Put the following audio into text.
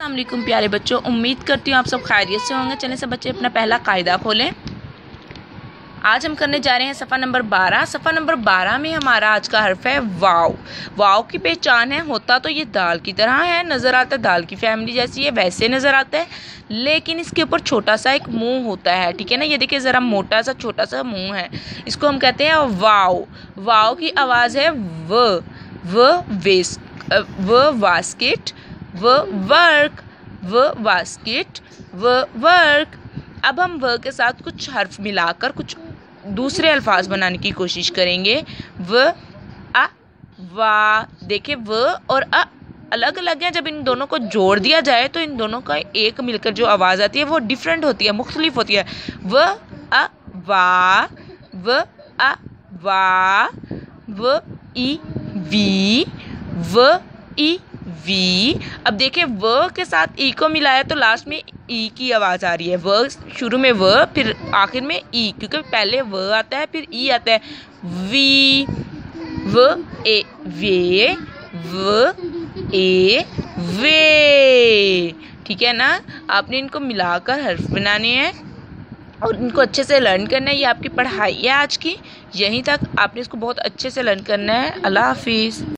अस्सलामुअलैकुम प्यारे बच्चों, उम्मीद करती हूँ आप सब खैरियत से होंगे। चलें सब बच्चे अपना पहला कायदा खोलें। आज हम करने जा रहे हैं सफ़ा नंबर 12। सफ़ा नंबर 12 में हमारा आज का हर्फ है वाव। वाव की पहचान है, होता तो ये दाल की तरह है, नज़र आता है दाल की फैमिली जैसी है, वैसे नज़र आता है, लेकिन इसके ऊपर छोटा सा एक मुंह होता है। ठीक है ना, ये देखिए ज़रा मोटा सा छोटा सा मुंह है, इसको हम कहते हैं वाव। वाव की आवाज़ है व वास्केट, व वर्क, व वास्केट, व वर्क। अब हम व के साथ कुछ हर्फ मिलाकर कुछ दूसरे अल्फाज बनाने की कोशिश करेंगे। व आ वा। देखिए व और अ अलग अलग हैं, जब इन दोनों को जोड़ दिया जाए तो इन दोनों का एक मिलकर जो आवाज़ आती है वो डिफरेंट होती है, मुख्तलिफ होती है। व आ वा, व आ वा, व ई वी, व ई वी। अब देखिए व के साथ ई को मिलाया तो लास्ट में ई की आवाज़ आ रही है। व शुरू में व, फिर आखिर में ई, क्योंकि पहले व आता है फिर ई आता है। वी, व ए वे, व ए वे। ठीक है ना, आपने इनको मिलाकर हर्फ बनाने हैं और इनको अच्छे से लर्न करना है। ये आपकी पढ़ाई है आज की, यहीं तक आपने इसको बहुत अच्छे से लर्न करना है। अल्लाह हाफिज़।